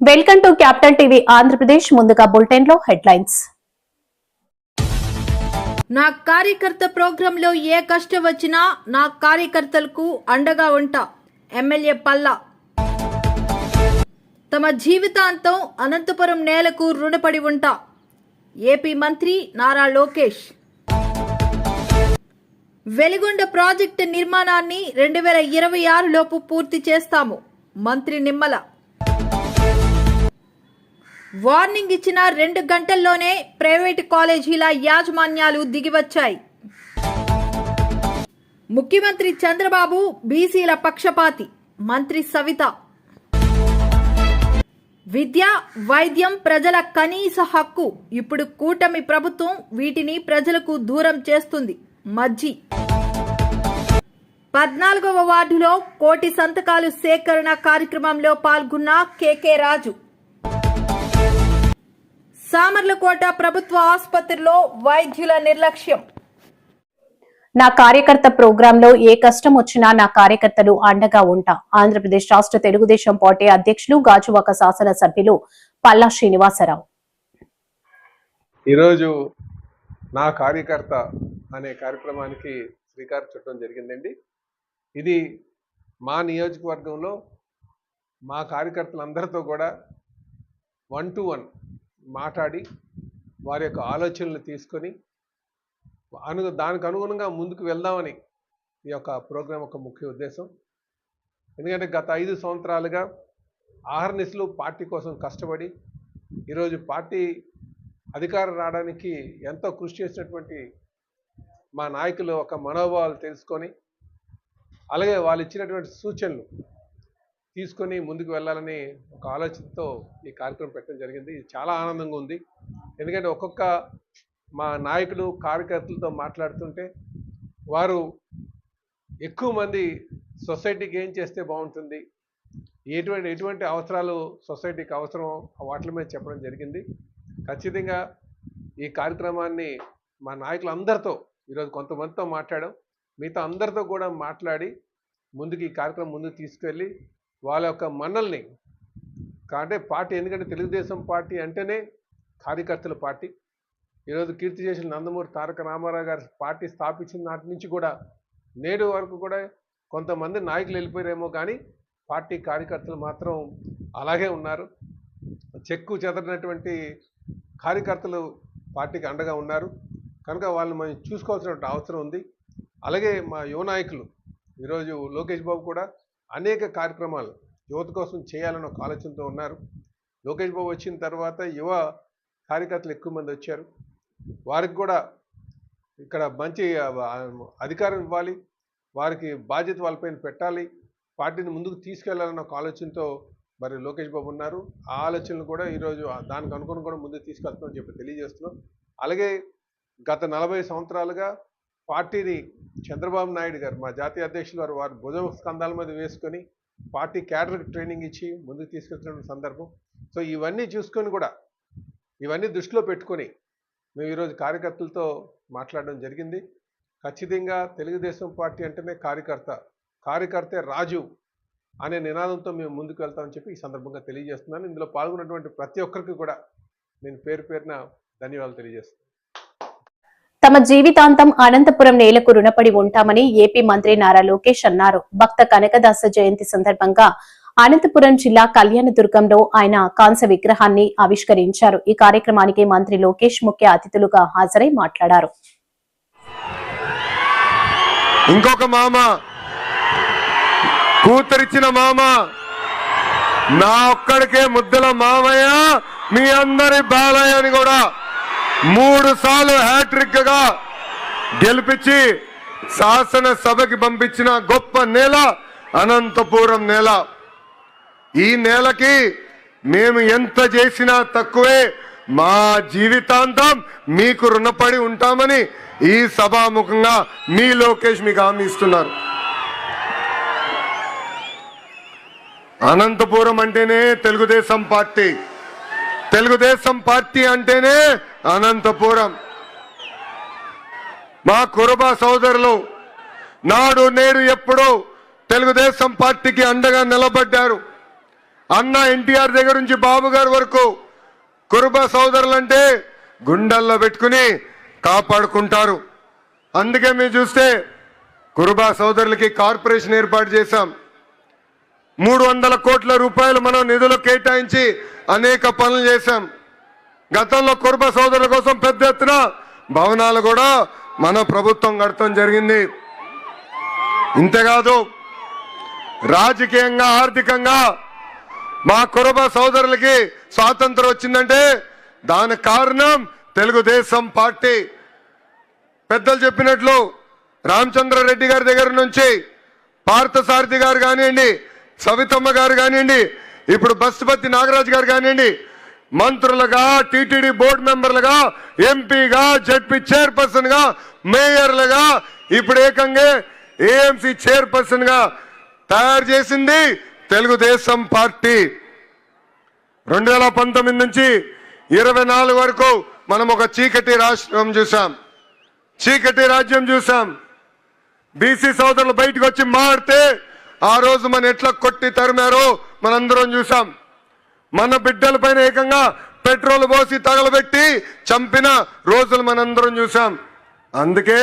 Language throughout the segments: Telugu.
Welcome to capital TV Andhra Pradesh. ముందుగా బులెటిన్ లో హెడ్లైన్స్. నా కార్యకర్త ప్రోగ్రాంలో ఏ కష్టం వచ్చినా నా కార్యకర్తలకు అండగా ఉంటా. ఎమ్మెల్యే పల్లా. తమ జీవితాంతం అనంతపురం నేలకు రుణపడి ఉంటా. ఏపీ మంత్రి నారా లోకేష్. వెలిగొండ ప్రాజెక్టు నిర్మాణాన్ని 2026 లోపు పూర్తి చేస్తాము. మంత్రి నిమ్మల. వార్నింగ్ ఇచ్చిన 2 గంటల్లోనే ప్రైవేటు కాలేజీల యాజమాన్యాలు దిగివచ్చాయి. ముఖ్యమంత్రి చంద్రబాబు బీసీల పక్షపాతి. మంత్రి సవిత. విద్య, వైద్యం ప్రజల కనీస హక్కు. ఇప్పుడు కూటమి ప్రభుత్వం వీటిని ప్రజలకు దూరం చేస్తుంది. మజ్జి. 14వ వార్డులో 1 కోటి సంతకాలు సేకరణ కార్యక్రమంలో పాల్గొన్న కేకే రాజు. సామర్లకోట ప్రభుత్వ ఆసుపత్రిలో వైద్యుల నిర్లక్ష్యం. నా కార్యకర్త ప్రోగ్రాంలో ఏ కష్టం వచ్చినా నా కార్యకర్తలు అండగా ఉంటా. ఆంధ్రప్రదేశ్ రాష్ట్ర తెలుగుదేశం పార్టీ అధ్యక్షులు, గాజువాక శాసనసభ్యులు పల్లా శ్రీనివాసరావు. ఈరోజు నా కార్యకర్త అనే కార్యక్రమానికి శ్రీకారం చుట్టడం జరిగిందండి. ఇది మా నియోజకవర్గంలో మా కార్యకర్తలందరితో కూడా 1-to-1 మాట్లాడి వారి యొక్క ఆలోచనలు తీసుకొని దానికి అనుగుణంగా ముందుకు వెళ్దామని ఈ యొక్క ప్రోగ్రాం ఒక ముఖ్య ఉద్దేశం. ఎందుకంటే గత 5 సంవత్సరాలుగా ఆహర్నిశలు పార్టీ కోసం కష్టపడి ఈరోజు పార్టీ అధికారం రావడానికి ఎంతో కృషి చేసినటువంటి మా నాయకులు ఒక మనోభావాలు తెలుసుకొని, అలాగే వాళ్ళు ఇచ్చినటువంటి సూచనలు తీసుకొని ముందుకు వెళ్ళాలని ఒక ఆలోచనతో ఈ కార్యక్రమం పెట్టడం జరిగింది. ఇది చాలా ఆనందంగా ఉంది. ఎందుకంటే ఒక్కొక్క మా నాయకులు కార్యకర్తలతో మాట్లాడుతుంటే వారు ఎక్కువ మంది సొసైటీకి ఏం చేస్తే బాగుంటుంది, ఎటువంటి అవసరాలు సొసైటీకి అవసరం, వాటి మీద చెప్పడం జరిగింది. ఖచ్చితంగా ఈ కార్యక్రమాన్ని మా నాయకులందరితో ఈరోజు కొంతమందితో మాట్లాడాం, మిగతా అందరితో కూడా మాట్లాడి ముందుకు ఈ కార్యక్రమం ముందుకు తీసుకెళ్ళి వాళ్ళ యొక్క మన్నల్ని అంటే పార్టీ, ఎందుకంటే తెలుగుదేశం పార్టీ అంటేనే కార్యకర్తల పార్టీ. ఈరోజు కీర్తి చేసిన నందమూరి తారక రామారావు గారు పార్టీ స్థాపించిన నాటి నుంచి కూడా నేడు వరకు కూడా కొంతమంది నాయకులు వెళ్ళిపోయారేమో కానీ పార్టీ కార్యకర్తలు మాత్రం అలాగే ఉన్నారు. చెక్కు చెదరినటువంటి కార్యకర్తలు పార్టీకి అండగా ఉన్నారు. కనుక వాళ్ళని మనం చూసుకోవాల్సినటువంటి అవసరం ఉంది. అలాగే మా యువ నాయకులు ఈరోజు లోకేష్ బాబు కూడా అనేక కార్యక్రమాలు యువత కోసం చేయాలని ఒక ఆలోచనతో ఉన్నారు. లోకేష్ బాబు వచ్చిన తర్వాత యువ కార్యకర్తలు ఎక్కువ మంది వచ్చారు. వారికి కూడా ఇక్కడ మంచి అధికారం ఇవ్వాలి, వారికి బాధ్యత వాళ్ళపైన పెట్టాలి, పార్టీని ముందుకు తీసుకెళ్లాలన్న ఒక ఆలోచనతో మరి లోకేష్ బాబు ఉన్నారు. ఆ ఆలోచనలు కూడా ఈరోజు దానికి అనుగుణంగా కూడా ముందుకు తీసుకెళ్తామని చెప్పి తెలియజేస్తున్నాం. అలాగే గత 40 సంవత్సరాలుగా పార్టీని చంద్రబాబు నాయుడు గారు, మా జాతీయ అధ్యక్షులు వారు భుజ స్కంధాల మీద వేసుకొని పార్టీ క్యాడర్కి ట్రైనింగ్ ఇచ్చి ముందుకు తీసుకెళ్తున్న సందర్భం. సో ఇవన్నీ చూసుకొని కూడా, ఇవన్నీ దృష్టిలో పెట్టుకొని మేము ఈరోజు కార్యకర్తలతో మాట్లాడడం జరిగింది. ఖచ్చితంగా తెలుగుదేశం పార్టీ అంటేనే కార్యకర్తే రాజు అనే నినాదంతో మేము ముందుకు వెళ్తామని చెప్పి ఈ సందర్భంగా తెలియజేస్తున్నాను. ఇందులో పాల్గొన్నటువంటి ప్రతి ఒక్కరికి కూడా నేను పేరు పేరున ధన్యవాదాలు తెలియజేస్తున్నాను. తమ జీవితాంతం అనంతపురం నేలకు రుణపడి ఉంటామని ఏపీ మంత్రి నారా లోకేష్ అన్నారు. భక్త కనకదాస జయంతి సందర్భంగా అనంతపురం జిల్లా కళ్యాణదుర్గంలో ఆయన కాంస్య విగ్రహాన్ని ఆవిష్కరించారు. ఈ కార్యక్రమానికి మంత్రి లోకేష్ ముఖ్య అతిథులుగా హాజరై మాట్లాడారు. ఇంకొక మామ, కూతురిచ్చిన మామ, నా ఒక్కడికే ముద్దల మామయ్య, మీ అందరి బాలయ్య అని కూడా 3 సార్లు హ్యాట్రిక్ గా గెలిపించి శాసనసభకి పంపించిన గొప్ప నేల అనంతపురం నేల. ఈ నేలకి మేము ఎంత చేసినా తక్కువే. మా జీవితాంతం మీకు రుణపడి ఉంటామని ఈ సభాముఖంగా మీ లోకేష్ మీకు హామీ ఇస్తున్నారు. అనంతపురం అంటేనే తెలుగుదేశం పార్టీ, తెలుగుదేశం పార్టీ అంటేనే అనంతపురం. మా కురుబ సోదరులు నాడు నేడు ఎప్పుడో తెలుగుదేశం పార్టీకి అండగా నిలబడ్డారు. అన్న ఎన్టీఆర్ దగ్గర నుంచి బాబు గారి వరకు కురుబ సోదరులంటే గుండెల్లో పెట్టుకుని కాపాడుకుంటారు. అందుకే మీరు చూస్తే కురుబ సోదరులకి కార్పొరేషన్ ఏర్పాటు చేశాం. 300 కోట్ల రూపాయలు మనం నిధులు కేటాయించి అనేక పనులు చేశాం. గతంలో కురుబ సోదరుల కోసం పెద్ద ఎత్తున భవనాలు కూడా మన ప్రభుత్వం కడతాం జరిగింది. ఇంతేకాదు రాజకీయంగా ఆర్థికంగా మా కురుబ సోదరులకి స్వాతంత్రం వచ్చిందంటే దానికి కారణం తెలుగుదేశం పార్టీ. పెద్దలు చెప్పినట్లు రామచంద్రారెడ్డి గారి దగ్గర నుంచి పార్థసారథి గారు కానివ్వండి, సవితమ్మ గారు కానివ్వండి, ఇప్పుడు బస్సుపతి నాగరాజు గారు కానివ్వండి, మంత్రులుగా, టీటీడీ బోర్డు మెంబర్లుగా, ఎంపీగా, జడ్పీ చైర్పర్సన్ గా, మేయర్లుగా, ఇప్పుడు ఏకంగా ఏఎంసీ చైర్పర్సన్ గా తయారు చేసింది తెలుగుదేశం పార్టీ. 2019 నుంచి 24 వరకు మనం ఒక చీకటి రాష్ట్రం చూసాం, చీకటి రాజ్యం చూసాం. బీసీ సోదరులు బయటకు వచ్చి మాడితే ఆ రోజు మన ఎట్లా కొట్టి తరిమారో మనందరం చూసాం. మన బిడ్డల పైన ఏకంగా పెట్రోల్ పోసి తగలబెట్టి చంపిన రోజులు మనందరం చూసాం. అందుకే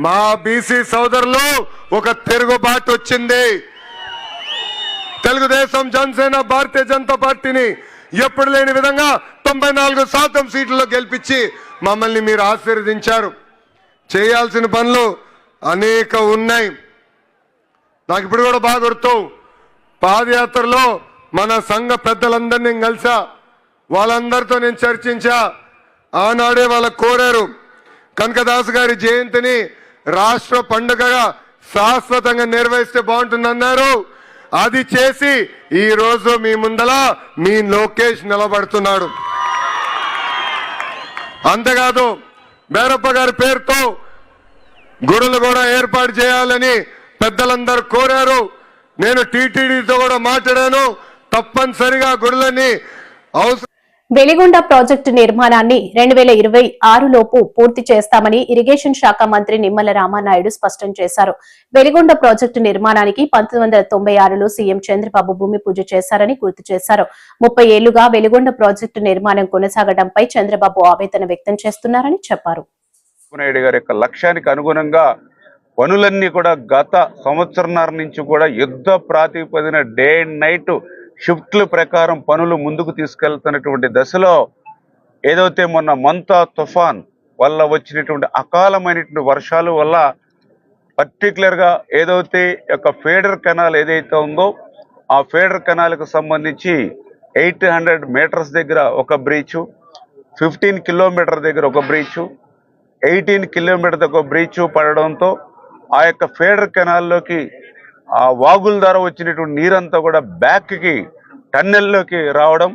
మా బీసీ సోదరులు ఒక తిరుగుబాటు వచ్చింది. తెలుగుదేశం, జనసేన, భారతీయ జనతా పార్టీని ఎప్పుడు లేని విధంగా 94% సీట్లలో గెలిపించి మమ్మల్ని మీరు ఆశీర్వదించారు. చేయాల్సిన పనులు అనేక ఉన్నాయి. నాకు ఇప్పుడు కూడా బాగా గుర్తు, పాదయాత్రలో మన సంఘ పెద్దలందరినీ కలిసా, వాళ్ళందరితో నేను చర్చించా. ఆనాడే వాళ్ళకు కోరారు కనకదాస్ గారి జయంతిని రాష్ట్ర పండుగగా శాశ్వతంగా నిర్వహిస్తే బాగుంటుందన్నారు. అది చేసి ఈ రోజు మీ ముందల మీ లోకేష్ నిలబడుతున్నాడు. అంతేకాదు బేరప్ప గారి పేరుతో గుడులు కూడా ఏర్పాటు చేయాలని పెద్దలందరూ కోరారు. నేను టీటీడీతో కూడా మాట్లాడాను. తప్పనిసరిగా గుడులని అవసరం. వెలిగొండ ప్రాజెక్టు నిర్మాణాన్ని 2026 లోపు పూర్తి చేస్తామని ఇరిగేషన్ శాఖ మంత్రి నిమ్మల రామానాయుడు స్పష్టం చేశారు. వెలిగొండ ప్రాజెక్టు నిర్మాణానికి 1996లో సీఎం చంద్రబాబు భూమి పూజ చేశారని గుర్తు చేశారు. 30 ఏళ్లుగా వెలిగొండ ప్రాజెక్టు నిర్మాణం కొనసాగడంపై చంద్రబాబు ఆవేదన వ్యక్తం చేస్తున్నారని చెప్పారు. నాయుడు గారి యొక్క లక్ష్యానికి అనుగుణంగా పనులన్నీ కూడా గత సంవత్సరంన్నర నుంచి కూడా యుద్ధ ప్రాతిపదిన డే అండ్ నైట్ షిఫ్ట్ల ప్రకారం పనులు ముందుకు తీసుకెళ్తున్నటువంటి దశలో ఏదైతే మొన్న మంతా తుఫాన్ వల్ల వచ్చినటువంటి అకాలమైనటువంటి వర్షాల వల్ల పర్టికులర్గా ఏదైతే యొక్క ఫీడర్ కెనాల్ ఏదైతే ఉందో ఆ ఫీడర్ కెనాల్కు సంబంధించి 800 మీటర్స్ దగ్గర ఒక బ్రీచు, 15 కిలోమీటర్ దగ్గర ఒక బ్రీచు, 18 కిలోమీటర్ ఒక బ్రీచ్ పడడంతో ఆ యొక్క ఫీడర్ కెనాల్లోకి ఆ వాగుల ద్వారా వచ్చినటువంటి నీరంతా కూడా బ్యాక్కి టన్నెల్లోకి రావడం,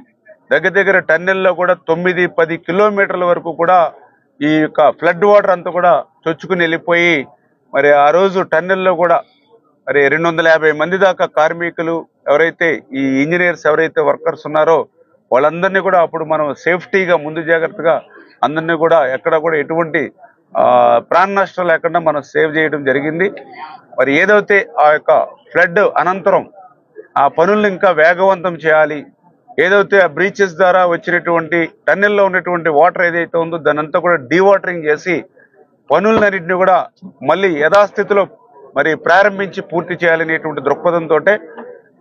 దగ్గర టన్నెల్లో కూడా 9-10 కిలోమీటర్ల వరకు కూడా ఈ యొక్క ఫ్లడ్ వాటర్ అంతా కూడా చొచ్చుకుని వెళ్ళిపోయి మరి ఆ రోజు టన్నెల్లో కూడా మరి 250 మంది దాకా కార్మికులు ఎవరైతే ఈ ఇంజనీర్స్ ఎవరైతే వర్కర్స్ ఉన్నారో వాళ్ళందరినీ కూడా అప్పుడు మనం సేఫ్టీగా ముందు జాగ్రత్తగా అందరినీ కూడా ఎక్కడ కూడా ఎటువంటి ప్రాణ నష్టం లేకుండా మనం సేవ్ చేయడం జరిగింది. మరి ఏదైతే ఆ యొక్క ఫ్లడ్ అనంతరం ఆ పనులను ఇంకా వేగవంతం చేయాలి, ఏదైతే ఆ బ్రీచెస్ ద్వారా వచ్చినటువంటి టన్నెల్లో ఉన్నటువంటి వాటర్ ఏదైతే ఉందో దాని అంతా కూడా డీవాటరింగ్ చేసి పనులన్నింటినీ కూడా మళ్ళీ యథాస్థితిలో మరి ప్రారంభించి పూర్తి చేయాలనేటువంటి దృక్పథంతో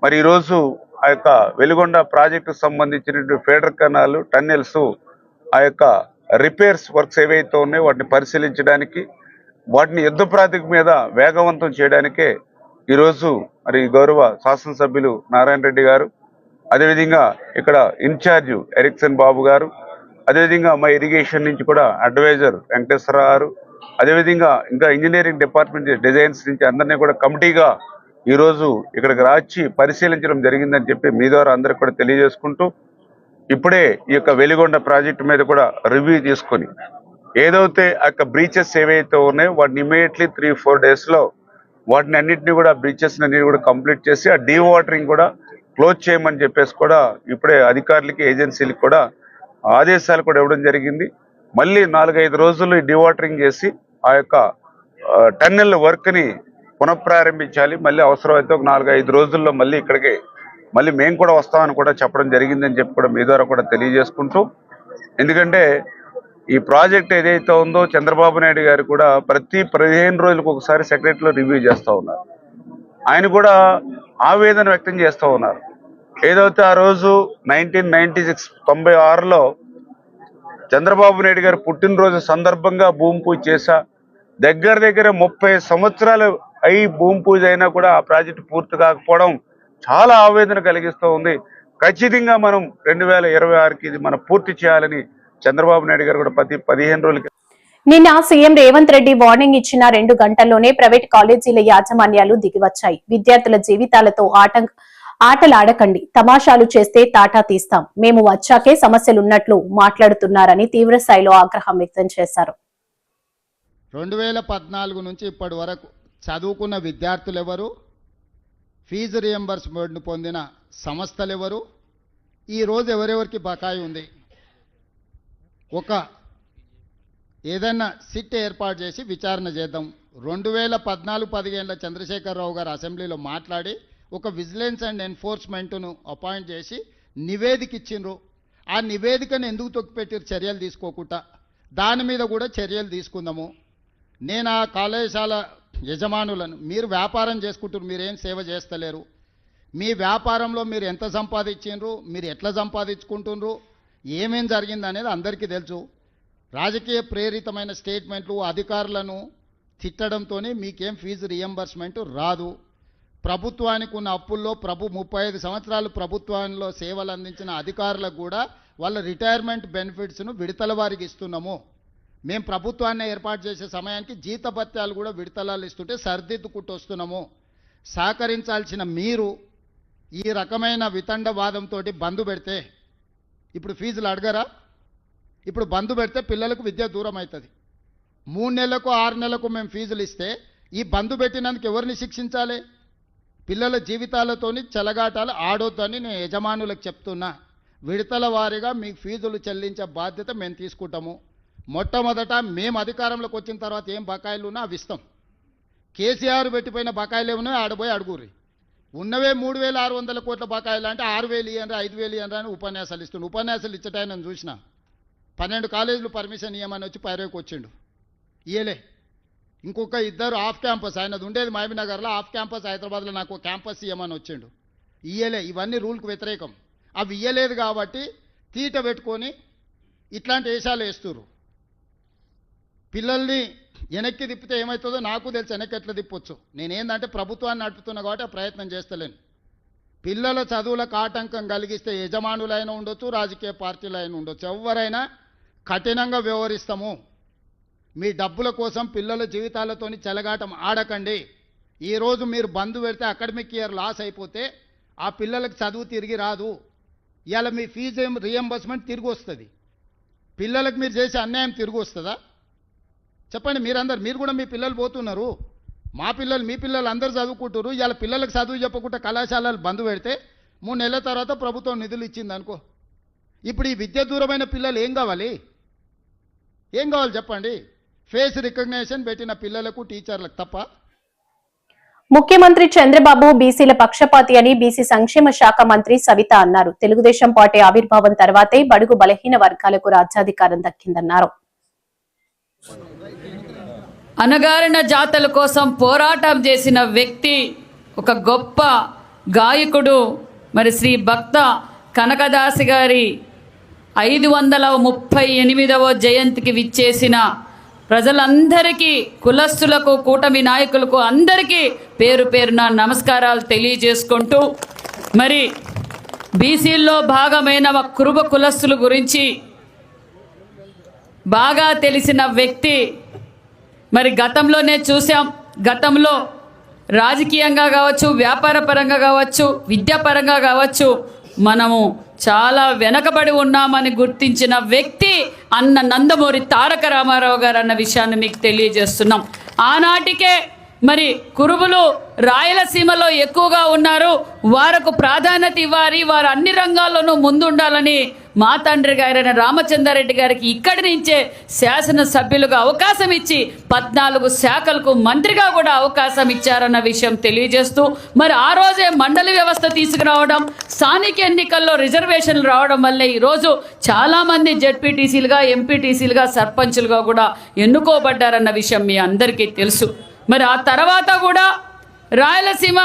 మరి ఈరోజు ఆ యొక్క వెలిగొండ ప్రాజెక్టుకు సంబంధించినటువంటి ఫీడర్ కెనాల్, టన్నెల్స్ ఆ యొక్క రిపేర్స్ వర్క్స్ ఏవైతే ఉన్నాయో వాటిని పరిశీలించడానికి, వాటిని యుద్ధ ప్రాతిపదిక మీద వేగవంతం చేయడానికే ఈరోజు మరి గౌరవ శాసనసభ్యులు నారాయణ రెడ్డి గారు, అదేవిధంగా ఇక్కడ ఇన్ఛార్జ్ ఎరిక్సన్ బాబు గారు, అదేవిధంగా మా ఇరిగేషన్ నుంచి కూడా అడ్వైజర్ వెంకటేశ్వర గారు, అదేవిధంగా ఇంకా ఇంజనీరింగ్ డిపార్ట్మెంట్ డిజైన్స్ నుంచి అందరినీ కూడా కమిటీగా ఈరోజు ఇక్కడికి రాచి పరిశీలించడం జరిగిందని చెప్పి మీ ద్వారా అందరికి కూడా తెలియజేసుకుంటూ, ఇప్పుడే ఈ యొక్క వెలిగొండ ప్రాజెక్టు మీద కూడా రివ్యూ తీసుకొని ఏదైతే ఆ యొక్క బ్రీచెస్ ఏవైతే ఉన్నాయో వాటిని ఇమీడియట్లీ 3-4 డేస్లో వాటిని అన్నింటినీ కూడా బ్రీచెస్ అన్నిటి కూడా కంప్లీట్ చేసి ఆ డీవాటరింగ్ కూడా క్లోజ్ చేయమని చెప్పేసి కూడా ఇప్పుడే అధికారులకి, ఏజెన్సీలకు కూడా ఆదేశాలు కూడా ఇవ్వడం జరిగింది. మళ్ళీ 4-5 రోజులు డీవాటరింగ్ చేసి ఆ యొక్క టన్నెల్ వర్క్ని పునఃప్రారంభించాలి. మళ్ళీ అవసరమైతే ఒక 4-5 రోజుల్లో మళ్ళీ ఇక్కడికి మళ్ళీ మేము కూడా వస్తామని కూడా చెప్పడం జరిగిందని చెప్పి కూడా మీ ద్వారా కూడా తెలియజేసుకుంటూ, ఎందుకంటే ఈ ప్రాజెక్ట్ ఏదైతే ఉందో చంద్రబాబు నాయుడు గారు కూడా ప్రతి 15 రోజులకు ఒకసారి సెక్రటరీలో రివ్యూ చేస్తూ ఉన్నారు. ఆయన కూడా ఆవేదన వ్యక్తం చేస్తూ ఉన్నారు. ఏదైతే ఆ రోజు 1996లో చంద్రబాబు నాయుడు గారు పుట్టినరోజు సందర్భంగా భూమి పూజ చేశా, దగ్గర 30 సంవత్సరాలు అయి భూమి పూజ అయినా కూడా ఆ ప్రాజెక్టు పూర్తి కాకపోవడం చాలా ఆవేదన కలిగిస్తూ ఉంది. ఖచ్చితంగా మనం 2026కి ఇది మనం పూర్తి చేయాలని చంద్రబాబు నాయుడు గారు కూడా ప్రతి 15 రోజులకి. నిన్న సీఎం రేవంత్ రెడ్డి వార్నింగ్ ఇచ్చిన 2 గంటల్లోనే ప్రైవేట్ కాలేజీల యాజమాన్యాలు దిగివచ్చాయి. విద్యార్థుల జీవితాలతో ఆటలాడకండి, తమాషాలు చేస్తే తాటా తీస్తాం, మేము వచ్చాకే సమస్యలున్నట్లు మాట్లాడుతున్నారని తీవ్ర స్థాయిలో ఆగ్రహం వ్యక్తం చేశారు. 2014 నుంచి ఇప్పటి వరకు చదువుకున్న విద్యార్థులు ఎవరు, ఫీజు రియంబర్స్మెంట్ పొందిన సంస్థలు ఎవరు, ఈరోజు ఎవరెవరికి బకాయి ఉంది, ఏదైనా సిట్ ఏర్పాటు చేసి విచారణ చేద్దాం. 2014-15 చంద్రశేఖరరావు గారు అసెంబ్లీలో మాట్లాడి ఒక విజిలెన్స్ అండ్ ఎన్ఫోర్స్మెంట్ను అపాయింట్ చేసి నివేదిక ఇచ్చిండ్రు. ఆ నివేదికను ఎందుకు తొక్కిపెట్టారు చర్యలు తీసుకోకుండా? దాని మీద కూడా చర్యలు తీసుకుందాము. నేను ఆ కళాశాల యజమానులను, మీరు వ్యాపారం చేసుకుంటున్నారు, మీరేం సేవ చేస్తలేరు, మీ వ్యాపారంలో మీరు ఎంత సంపాదించిండ్రు, మీరు ఎట్లా సంపాదించుకుంటున్నారు, ఏమేం జరిగింది అనేది అందరికీ తెలుసు. రాజకీయ ప్రేరితమైన స్టేట్మెంట్లు అధికారులను తిట్టడంతో మీకేం ఫీజు రియంబర్స్మెంట్ రాదు. ప్రభుత్వానికి ఉన్న అప్పుల్లో 35 సంవత్సరాలు ప్రభుత్వంలో సేవలు అందించిన అధికారులకు కూడా వాళ్ళ రిటైర్మెంట్ బెనిఫిట్స్ను విడతల వారికి ఇస్తున్నాము. మేము ప్రభుత్వాన్ని ఏర్పాటు చేసే సమయానికి జీతభత్యాలు కూడా విడతలాలు ఇస్తుంటే సర్దిద్దుకుంటూ వస్తున్నాము. సహకరించాల్సిన మీరు ఈ రకమైన వితండవాదంతో బంద్ పెడితే ఇప్పుడు ఫీజులు అడగరా? ఇప్పుడు బంద్ పెడితే పిల్లలకు విద్య దూరం అవుతుంది. 3 నెలలకు 6 నెలలకు మేము ఫీజులు ఇస్తే ఈ బంద్ పెట్టినందుకు ఎవరిని శిక్షించాలి? పిల్లల జీవితాలతోని చెలగాటాలు ఆడొద్దని నేను యజమానులకు చెప్తున్నా. విడతల వారీగా మీకు ఫీజులు చెల్లించే బాధ్యత మేము తీసుకుంటాము. మొట్టమొదట మేము అధికారంలోకి వచ్చిన తర్వాత ఏం బకాయిలు ఉన్నా అవి ఇస్తాం. కేసీఆర్ పెట్టిపోయిన బకాయిలు ఏమన్నా ఆడబోయి అడుగురి. ఉన్నవే 3,600 కోట్ల బకాయిలు అంటే 6,000 ఇయ్యండి 5,000 ఇయ్యండి అని ఉపన్యాసాలు ఇస్తుండు. ఉపన్యాసాలు ఇచ్చటాయని నేను చూసిన 12 కాలేజీలు పర్మిషన్ ఇవ్వమని వచ్చి పైరేకి వచ్చిండు, ఇయ్యలే. ఇంకొక 2 ఆఫ్ క్యాంపస్, ఆయనది ఉండేది మహబూబ్నగర్లో, ఆఫ్ క్యాంపస్ హైదరాబాద్లో నాకు క్యాంపస్ ఇవ్వమని వచ్చిండు, ఇయ్యలే. ఇవన్నీ రూల్కి వ్యతిరేకం. అవి ఇయ్యలేదు కాబట్టి తీట పెట్టుకొని ఇట్లాంటి వేషాలు వేస్తున్నారు. పిల్లల్ని వెనక్కి తిప్పితే ఏమవుతుందో నాకు తెలుసు, వెనక్కి ఎట్లా తిప్పొచ్చు. నేనేందంటే ప్రభుత్వాన్ని నడుపుతున్నా కాబట్టి ఆ ప్రయత్నం చేస్తలేను. పిల్లల చదువులకు ఆటంకం కలిగిస్తే యజమానులైనా ఉండొచ్చు, రాజకీయ పార్టీలైనా ఉండొచ్చు, ఎవరైనా కఠినంగా వ్యవహరిస్తాము. మీ డబ్బుల కోసం పిల్లల జీవితాలతోని చెలగాటం ఆడకండి. ఈరోజు మీరు బంద్ పెడితే అకాడమిక్ ఇయర్ లాస్ అయిపోతే ఆ పిల్లలకు చదువు తిరిగి రాదు. ఇవాళ మీ ఫీజు రియంబర్స్మెంట్ తిరిగి వస్తుంది. పిల్లలకు మీరు చేసే అన్యాయం తిరిగి వస్తుందా? చెప్పండి. మీరు కూడా మీ పిల్లలు పోతున్నారు, మా పిల్లలు మీ పిల్లలు అందరూ చదువుకుంటారు. ఇవాళ పిల్లలకు చదువు చెప్పకుండా కళాశాలలు బంద్ పెడితే 3 నెలల తర్వాత ప్రభుత్వం నిధులు ఇచ్చింది అనుకో. ఇప్పుడు ఈ విద్య దూరమైన పిల్లలు ఏం కావాలి చెప్పండి? ఫేస్ రికగ్నిషన్ పెట్టిన పిల్లలకు టీచర్లకు తప్ప. ముఖ్యమంత్రి చంద్రబాబు బీసీల పక్షపాతి అని బీసీ సంక్షేమ శాఖ మంత్రి సవిత అన్నారు. తెలుగుదేశం పార్టీ ఆవిర్భావం తర్వాతే బడుగు బలహీన వర్గాలకు రాజ్యాధికారం దక్కిందన్నారు. అణగారిన జాతుల కోసం పోరాటం చేసిన వ్యక్తి, ఒక గొప్ప గాయకుడు. మరి శ్రీ భక్త కనకదాసి గారి 538వ జయంతికి విచ్చేసిన ప్రజలందరికీ, కులస్తులకు, కూటమి నాయకులకు అందరికీ పేరు పేరున నమస్కారాలు తెలియజేసుకుంటూ, మరి బీసీల్లో భాగమైన కురుబ కులస్తుల గురించి బాగా తెలిసిన వ్యక్తి. మరి గతంలోనే చూసాం, గతంలో రాజకీయంగా కావచ్చు, వ్యాపార పరంగా కావచ్చు, విద్యాపరంగా కావచ్చు, మనము చాలా వెనకబడి ఉన్నామని గుర్తించిన వ్యక్తి అన్న నందమూరి తారక రామారావు గారు అన్న విషయాన్ని మీకు తెలియజేస్తున్నాం. ఆనాటికే మరి కురుబులు రాయలసీమలో ఎక్కువగా ఉన్నారు, వారికి ప్రాధాన్యత ఇవ్వాలి, వారు అన్ని రంగాల్లోనూ ముందుండాలని మా తండ్రి గారైన రామచంద్రారెడ్డి గారికి ఇక్కడి నుంచే శాసనసభ్యులుగా అవకాశం ఇచ్చి 14 శాఖలకు మంత్రిగా కూడా అవకాశం ఇచ్చారన్న విషయం తెలియజేస్తూ మరి ఆ రోజే మండలి వ్యవస్థ తీసుకురావడం, స్థానిక ఎన్నికల్లో రిజర్వేషన్లు రావడం వల్లే ఈరోజు చాలామంది జెడ్పీటీసీలుగా, ఎంపీటీసీలుగా, సర్పంచులుగా కూడా ఎన్నుకోబడ్డారన్న విషయం మీ అందరికీ తెలుసు. మరి ఆ తర్వాత కూడా రాయలసీమ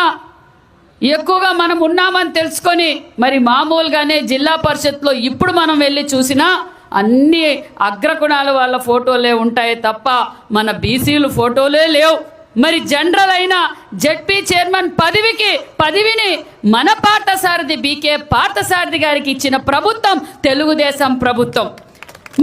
ఎక్కువగా మనం ఉన్నామని తెలుసుకొని మరి మామూలుగానే జిల్లా పరిషత్లో ఇప్పుడు మనం వెళ్ళి చూసినా అన్ని అగ్రకుణాల వాళ్ళ ఫోటోలే ఉంటాయి తప్ప మన బీసీలు ఫోటోలే లేవు. మరి జనరల్ అయిన జెడ్పీ చైర్మన్ పదవిని మన పార్థసారథి బీకే పార్థసారథి గారికి ఇచ్చిన ప్రభుత్వం తెలుగుదేశం ప్రభుత్వం.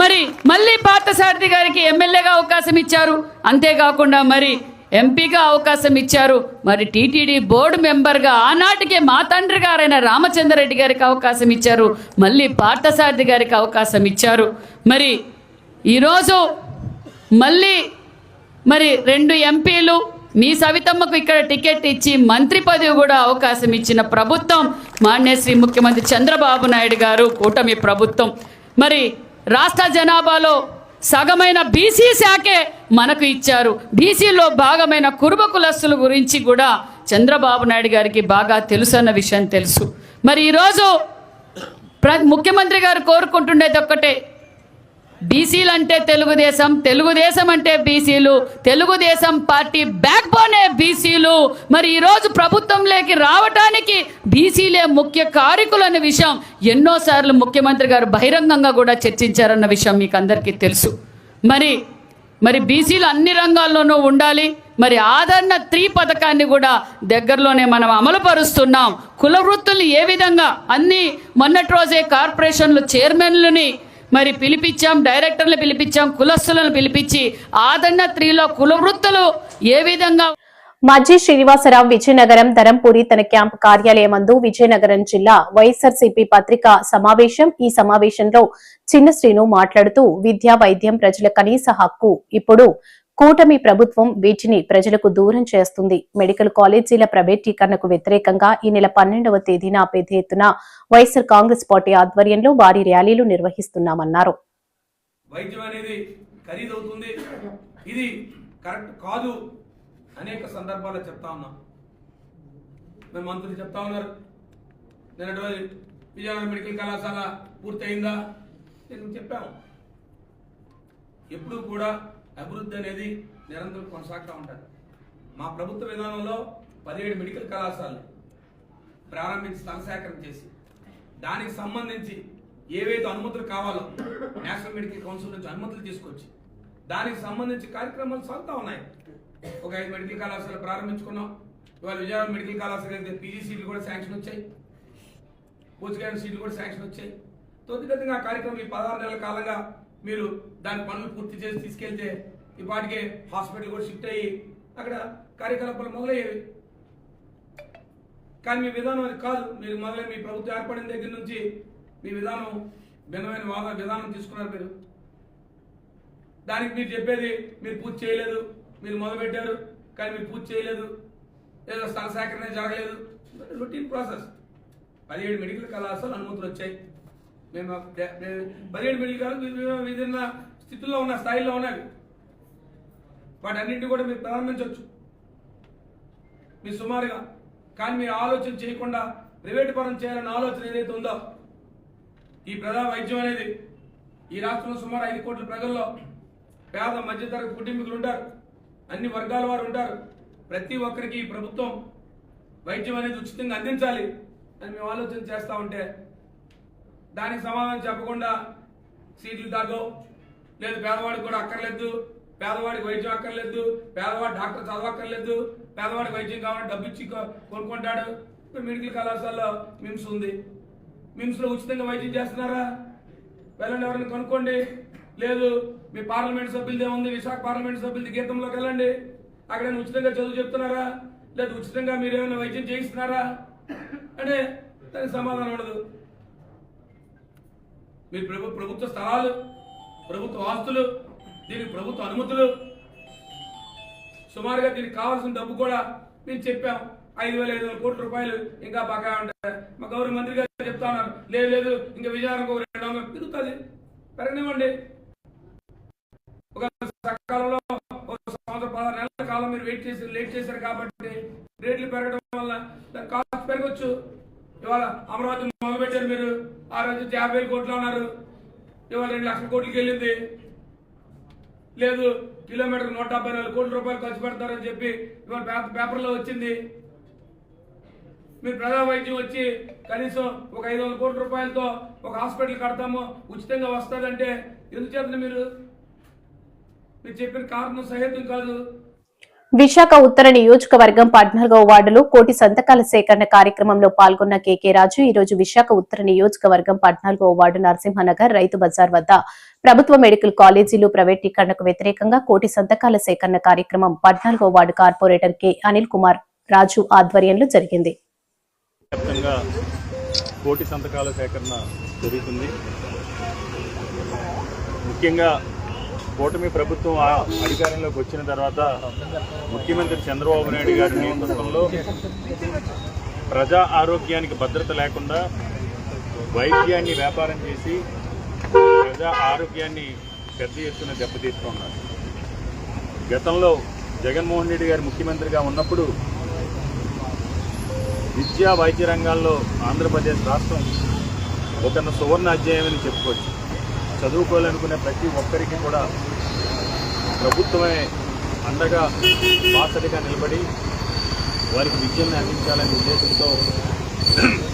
మరి మళ్ళీ పార్థసారథి గారికి ఎమ్మెల్యేగా అవకాశం ఇచ్చారు, అంతేకాకుండా మరి ఎంపీగా అవకాశం ఇచ్చారు. మరి టీటీడీ బోర్డు మెంబర్గా ఆనాటికే మా తండ్రి గారైన రామచంద్రారెడ్డి గారికి అవకాశం ఇచ్చారు, మళ్ళీ పార్థసారథి గారికి అవకాశం ఇచ్చారు. మరి ఈరోజు మళ్ళీ మరి 2 ఎంపీలు మీ సవితమ్మకు ఇక్కడ టికెట్ ఇచ్చి మంత్రి పదవి కూడా అవకాశం ఇచ్చిన ప్రభుత్వం మాన్యశ్రీ ముఖ్యమంత్రి చంద్రబాబు నాయుడు గారు, కూటమి ప్రభుత్వం. మరి రాష్ట్ర జనాభాలో సగమైన బీసీ శాఖే మనకు ఇచ్చారు. బీసీలో భాగమైన కురుబ కులస్తుల గురించి కూడా చంద్రబాబు నాయుడు గారికి బాగా తెలుసు అన్న విషయం తెలుసు. మరి ఈరోజు ముఖ్యమంత్రి గారు కోరుకుంటుండేది ఒక్కటే, బీసీలు అంటే తెలుగుదేశం, తెలుగుదేశం అంటే బీసీలు, తెలుగుదేశం పార్టీ బ్యాక్ బోనే బీసీలు. మరి ఈరోజు ప్రభుత్వంలోకి రావటానికి బీసీలే ముఖ్య కారకులు అనే విషయం ఎన్నోసార్లు ముఖ్యమంత్రి గారు బహిరంగంగా కూడా చర్చించారన్న విషయం మీకు అందరికీ తెలుసు. మరి బీసీలు అన్ని రంగాల్లోనూ ఉండాలి. మరి ఆదరణ 3 పథకాన్ని కూడా దగ్గరలోనే మనం అమలు పరుస్తున్నాం. కుల వృత్తుల్ని ఏ విధంగా అన్ని మొన్నటి రోజే కార్పొరేషన్లు చైర్మన్లని మరి పిలిపించాం, డైరెక్టర్లు పిలిపించాం, కులస్తులను పిలిపించి ఆదరణ 3లో కుల వృత్తులు ఏ విధంగా. మజ్జి శ్రీనివాసరావు విజయనగరం ధరంపూరి తన క్యాంపు కార్యాలయమందు విజయనగరం జిల్లా వైఎస్ఆర్సీపీ పత్రికా సమావేశం. ఈ సమావేశంలో చిన్న శ్రీను మాట్లాడుతూ విద్య, వైద్యం ప్రజల కనీస హక్కు. ఇప్పుడు కూటమి ప్రభుత్వం వీటిని ప్రజలకు దూరం చేస్తుంది. మెడికల్ కాలేజీల ప్రైవేటీకరణకు వ్యతిరేకంగా ఈ నెల 12వ తేదీన పెద్ద ఎత్తున వైఎస్ఆర్ కాంగ్రెస్ పార్టీ ఆధ్వర్యంలో భారీ ర్యాలీలు నిర్వహిస్తున్నామన్నారు. వైద్యం అనేది ఖరీదవుతుంది, ఇది కరెక్ట్ కాదు అనేక సందర్భాల్లో చెప్తా ఉన్నాం. మేము మంత్రులు చెప్తా ఉన్నారు, నిన్నటి రోజు విజయనగరం మెడికల్ కళాశాల పూర్తయిందా నేను చెప్పాము. ఎప్పుడు కూడా అభివృద్ధి అనేది నిరంతరం కొనసాగుతూ ఉంటుంది. మా ప్రభుత్వ విధానంలో 17 మెడికల్ కళాశాలలు ప్రారంభించి స్థల సేకరణ చేసి దానికి సంబంధించి ఏవైతే అనుమతులు కావాలో నేషనల్ మెడికల్ కౌన్సిల్ నుంచి అనుమతులు తీసుకొచ్చి దానికి సంబంధించి కార్యక్రమాలు సాగుతూ ఉన్నాయి. ఒక 5 మెడికల్ కళాశాలలు ప్రారంభించుకున్నాం. ఇవాళ విజయనగరం మెడికల్ కళాశాల అయితే పీజీ సీట్లు కూడా శాంక్షన్ వచ్చాయి, పోస్ట్ గ్రాడ్యుయేట్ సీట్లు కూడా శాంక్షన్ వచ్చాయి. త్వరితగతిగా ఆ కార్యక్రమం ఈ 16 నెలల కాలంగా మీరు దాని పనులు పూర్తి చేసి తీసుకెళ్తే ఇప్పటికే హాస్పిటల్ కూడా షిఫ్ట్ అయ్యి అక్కడ కార్యకలాపాలు మొదలయ్యేవి. కానీ మీ విధానం అది కాదు. మీరు మీ ప్రభుత్వం ఏర్పడిన దగ్గర నుంచి మీ విధానం భిన్నమైన విధానం తీసుకున్నారు. మీరు దానికి మీరు చెప్పేది మీరు పూర్తి చేయలేదు, మీరు మొదలుపెట్టారు కానీ మీరు పూర్తి చేయలేదు, ఏదో స్థల సేకరణ జరగలేదు. Routine process. 17 మెడికల్ కళాశాలలు అనుమతులు వచ్చాయి. మేము 17 మెడికల్ కళాశాలలు విభిన్న స్థితిలో ఉన్న స్థాయిలో ఉన్నవి. వాటన్నింటినీ కూడా మీరు ప్రారంభించవచ్చు మీరు సుమారుగా. కానీ మీరు ఆలోచన చేయకుండా ప్రైవేటు పరం చేయాలన్న ఆలోచన ఏదైతే ఉందో, ఈ ప్రజా వైద్యం అనేది ఈ రాష్ట్రంలో సుమారు 5 కోట్ల ప్రజల్లో పేద మధ్యతరగతి కుటుంబీకులు ఉంటారు, అన్ని వర్గాల వారు ఉంటారు. ప్రతి ఒక్కరికి ఈ ప్రభుత్వం వైద్యం అనేది ఉచితంగా అందించాలి అని మేము ఆలోచన చేస్తూ ఉంటే దానికి సమాధానం చెప్పకుండా సీట్లు తగ్గవు, లేదు పేదవాడికి కూడా అక్కర్లేదు, పేదవాడికి వైద్యం అక్కర్లేదు, పేదవాడు డాక్టర్ చదవక్కర్లేదు, పేదవాడికి వైద్యం కావాలంటే డబ్బు ఇచ్చి కొనుక్కుంటాడు. ఇప్పుడు మెడికల్ కళాశాలలో మిమ్స్ ఉంది, మిమ్స్లో ఉచితంగా వైద్యం చేస్తున్నారా? వెళ్ళండి, ఎవరైనా కొనుక్కోండి. లేదు మీ పార్లమెంట్ సభ్యులదే ఉంది, విశాఖ పార్లమెంట్ సభ్యులది గీతంలోకి వెళ్ళండి, అక్కడ ఉచితంగా చదువు చెప్తున్నారా? లేదు ఉచితంగా మీరు ఏమైనా వైద్యం చేయిస్తున్నారా అంటే దానికి సమాధానం ఉండదు. మీరు ప్రభుత్వ స్థలాలు, ప్రభుత్వ ఆస్తులు, దీనికి ప్రభుత్వ అనుమతులు, సుమారుగా దీనికి కావాల్సిన డబ్బు కూడా మేము చెప్పాం. 5,500 కోట్ల రూపాయలు ఇంకా బాగా ఉంటాయి. మా గౌరవ మంత్రి గారు చెప్తా ఉన్నారు, లేదు ఇంకా విజయనగరం 2 ఏమైనా పెరుగుతుంది, పెరగనివ్వండి. ఒక సకాలంలో సంవత్సరం 16 నెలల కాలం మీరు లేట్ చేశారు కాబట్టి రేట్లు పెరగడం వల్ల దాని కాస్ట్ పెరగచ్చు. ఇవాళ అమరావతి మొదలుపెట్టారు మీరు, ఆ రోజు 50,000 కోట్లు అన్నారు, ఇవాళ 2 లక్షల కోట్లకి వెళ్ళింది. లేదు కిలోమీటర్ 174 కోట్ల రూపాయలు ఖర్చు పెడతారని చెప్పి ఇవాళ పేపర్లో వచ్చింది. మీరు ప్రజా వైద్యం వచ్చి కనీసం ఒక 500 కోట్ల రూపాయలతో ఒక హాస్పిటల్ కడతాము, ఉచితంగా వస్తుందంటే ఎందుచేత మీరు చెప్పిన కారణం సహేతుం కాదు. విశాఖ ఉత్తర నియోజకవర్గం 14వ వార్డులో కోటి సంతకాల సేకరణ కార్యక్రమంలో పాల్గొన్న కేకే రాజు ఈ రోజు విశాఖ ఉత్తర నియోజకవర్గం 14వ వార్డు నరసింహనగర్ రైతు బజార్ వద్ద ప్రభుత్వ మెడికల్ కాలేజీలు ప్రైవేటీకరణకు వ్యతిరేకంగా కోటి సంతకాల సేకరణ కార్యక్రమం 14వ ward corporator K Anil Kumar Raju ఆధ్వర్యంలో జరిగింది. వ్యాప్తంగా కోటి సంతకాల సేకరణ జరుగుతుంది. ముఖ్యంగా కూటమి ప్రభుత్వం అధికారంలోకి వచ్చిన తర్వాత ముఖ్యమంత్రి చంద్రబాబు నాయుడు గారి నేతృత్వంలో ప్రజా ఆరోగ్యానికి భద్రత లేకుండా వైద్యాన్ని వ్యాపారం చేసి ప్రజా ఆరోగ్యాన్ని పెద్ద ఎత్తున దెబ్బతీస్తున్నారు. గతంలో జగన్మోహన్ రెడ్డి గారు ముఖ్యమంత్రిగా ఉన్నప్పుడు విద్యా వైద్య రంగాల్లో ఆంధ్రప్రదేశ్ రాష్ట్రం ఒక సువర్ణ అధ్యాయమని చెప్పుకోవచ్చు. చదువుకోవాలనుకునే ప్రతి ఒక్కరికి కూడా ప్రభుత్వమే అండగా బాసటగా నిలబడి వారికి విద్యను అందించాలనే ఉద్దేశంతో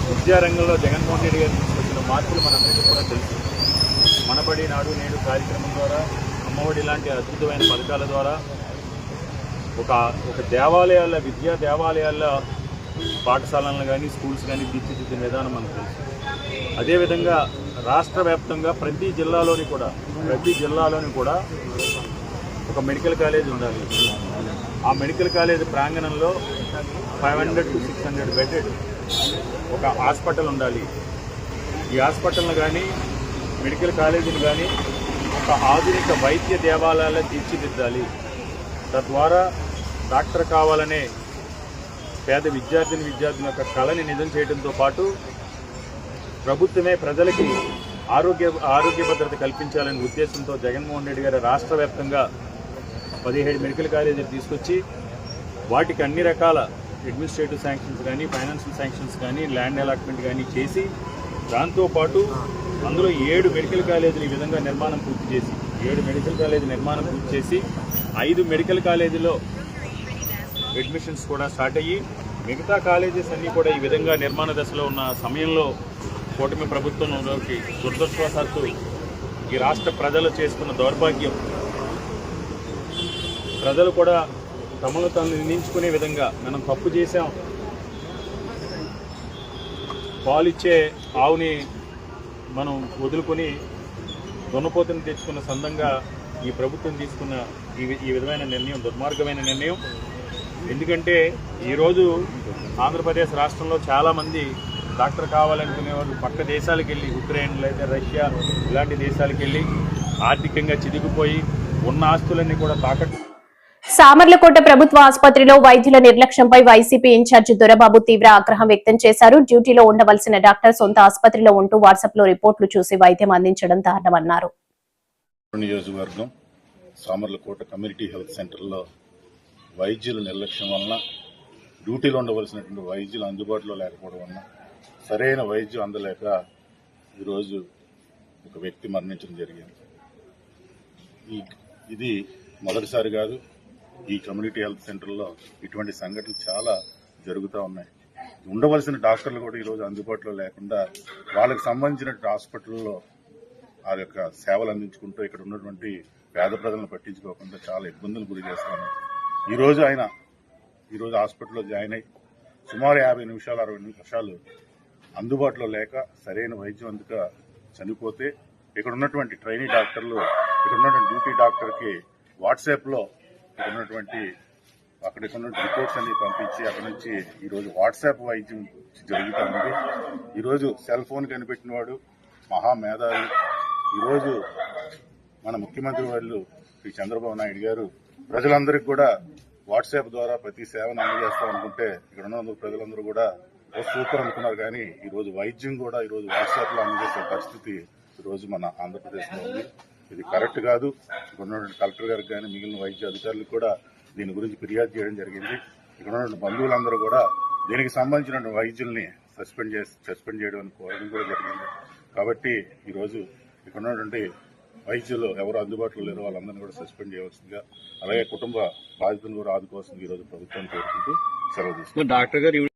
విద్యారంగంలో జగన్మోహన్ రెడ్డి గారు తీసుకొచ్చిన మార్పులు మనందరికీ కూడా తెలుసు. మనబడి నాడు నేడు కార్యక్రమం ద్వారా, అమ్మఒడి లాంటి అద్భుతమైన పథకాల ద్వారా ఒక దేవాలయాల విద్యా దేవాలయాల పాఠశాలలను కానీ స్కూల్స్ కానీ తీర్చిదిద్దిన విధానం మనకు తెలుసు. అదేవిధంగా రాష్ట్ర వ్యాప్తంగా ప్రతి జిల్లాలోని కూడా ఒక మెడికల్ కాలేజ్ ఉండాలి. ఆ మెడికల్ కాలేజ్ ప్రాంగణంలో 500 to 600 బెడెడ్ ఒక హాస్పిటల్ ఉండాలి. ఈ హాస్పిటల్ను కానీ మెడికల్ కాలేజీని కానీ ఒక ఆధునిక వైద్య దేవాలయాలను తీర్చిదిద్దాలి. తద్వారా డాక్టర్ కావాలనే పేద విద్యార్థిని యొక్క కళని నిజం చేయడంతో పాటు ప్రభుత్వమే ప్రజలకి ఆరోగ్య భద్రత కల్పించాలనే ఉద్దేశంతో జగన్మోహన్ రెడ్డి గారు రాష్ట్ర వ్యాప్తంగా 17 మెడికల్ కాలేజీలు తీసుకొచ్చి వాటికి అన్ని రకాల అడ్మినిస్ట్రేటివ్ శాంక్షన్స్ కానీ, ఫైనాన్షియల్ శాంక్షన్స్ కానీ, ల్యాండ్ అలాట్మెంట్ కానీ చేసి దాంతోపాటు అందులో 7 మెడికల్ కాలేజీలు ఈ విధంగా నిర్మాణం పూర్తి చేసి 5 మెడికల్ కాలేజీలో అడ్మిషన్స్ కూడా స్టార్ట్ అయ్యి మిగతా కాలేజెస్ అన్నీ కూడా ఈ విధంగా నిర్మాణ దశలో ఉన్న సమయంలో కూటమి ప్రభుత్వంలోకి దురదృష్టవశాత్తు ఈ రాష్ట్ర ప్రజలు చేసుకున్న దౌర్భాగ్యం, ప్రజలు కూడా తమను తాను నిర్ణయించుకునే విధంగా మనం తప్పు చేశాం, పాలిచ్చే ఆవుని మనం వదులుకొని దున్నపోతుని తెచ్చుకున్న సందంగా ఈ ప్రభుత్వం తీసుకున్న ఈ విధమైన నిర్ణయం దుర్మార్గమైన నిర్ణయం. ఎందుకంటే ఈరోజు ఆంధ్రప్రదేశ్ రాష్ట్రంలో చాలామంది డాక్టర్ కావాలనుకునే వాళ్ళు పక్క దేశాలకు వెళ్ళి, ఉక్రెయిన్ లేదా రష్యా ఇలాంటి దేశాలకు వెళ్ళి ఆర్థికంగా చిదిగిపోయి ఉన్న ఆస్తులన్నీ కూడా తాకట్టు. సామర్లకోట ప్రభుత్వ ఆసుపత్రిలో వైద్యుల నిర్లక్ష్యంపై వైసీపీ ఇన్ఛార్జి దొరబాబు తీవ్ర ఆగ్రహం వ్యక్తం చేశారు. డ్యూటీలో ఉండవలసిన డాక్టర్ సొంత ఆసుపత్రిలో ఉంటూ వాట్సాప్ లో రిపోర్టులు చూసి వైద్యం అందించడం దారుణమన్నారు. నియోజకవర్గం సామర్లకోట కమ్యూనిటీ హెల్త్ సెంటర్లో వైద్యుల నిర్లక్ష్యం వలన, డ్యూటీలో ఉండవలసినటువంటి వైద్యులు అందుబాటులో లేకపోవడం వలన, సరైన వైద్యం అందలేక ఈరోజు ఒక వ్యక్తి మరణించడం జరిగింది. ఇది మొదటిసారి కాదు. ఈ కమ్యూనిటీ హెల్త్ సెంటర్లో ఇటువంటి సంఘటనలు చాలా జరుగుతూ ఉన్నాయి. ఉండవలసిన డాక్టర్లు కూడా ఈరోజు అందుబాటులో లేకుండా వాళ్ళకి సంబంధించిన హాస్పిటల్లో ఆ యొక్క సేవలు అందించుకుంటూ ఇక్కడ ఉన్నటువంటి పేద ప్రజలను పట్టించుకోకుండా చాలా ఇబ్బందులు గురి చేస్తున్నారు. ఈరోజు హాస్పిటల్లో జాయిన్ అయ్యి సుమారు 50 నిమిషాలు 60 నిమిషాలు అందుబాటులో లేక సరైన వైద్యం అందుక చనిపోతే ఇక్కడ ఉన్నటువంటి ట్రైనీ డాక్టర్లు, ఇక్కడ ఉన్నటువంటి డ్యూటీ డాక్టర్కి వాట్సాప్లో అక్కడికి ఉన్న రిపోర్ట్స్ అన్ని పంపించి అక్కడ నుంచి ఈరోజు వాట్సాప్ వైద్యం జరుగుతూ ఉంది. ఈరోజు సెల్ ఫోన్ కనిపెట్టిన వాడు మహామేధావి. ఈరోజు మన ముఖ్యమంత్రి వాళ్ళు శ్రీ చంద్రబాబు నాయుడు గారు ప్రజలందరికీ కూడా వాట్సాప్ ద్వారా ప్రతి సేవను అందజేస్తామనుకుంటే ఇక్కడ ఉన్న ప్రజలందరూ కూడా సూపర్ అనుకున్నారు. కానీ ఈరోజు వైద్యం కూడా ఈరోజు వాట్సాప్లో అందజేసే పరిస్థితి ఈరోజు మన ఆంధ్రప్రదేశ్లో ఉంది. ఇది కరెక్ట్ కాదు. ఇక్కడ ఉన్నటువంటి కలెక్టర్ గారికి కానీ మిగిలిన వైద్య అధికారులకు కూడా దీని గురించి ఫిర్యాదు చేయడం జరిగింది. ఇక్కడ ఉన్నటువంటి బంధువులందరూ కూడా దీనికి సంబంధించిన వైద్యుల్ని సస్పెండ్ చేయడం కోరడం కూడా జరిగింది. కాబట్టి ఈరోజు ఇక్కడ ఉన్నటువంటి వైద్యులు ఎవరు అందుబాటులో లేరో వాళ్ళందరినీ కూడా సస్పెండ్ చేయవలసిందిగా, అలాగే కుటుంబ బాధితులను కూడా ఆదుకోవాల్సింది ఈరోజు ప్రభుత్వాన్ని కోరుకుంటూ సెలవు తీసుకుంటాం.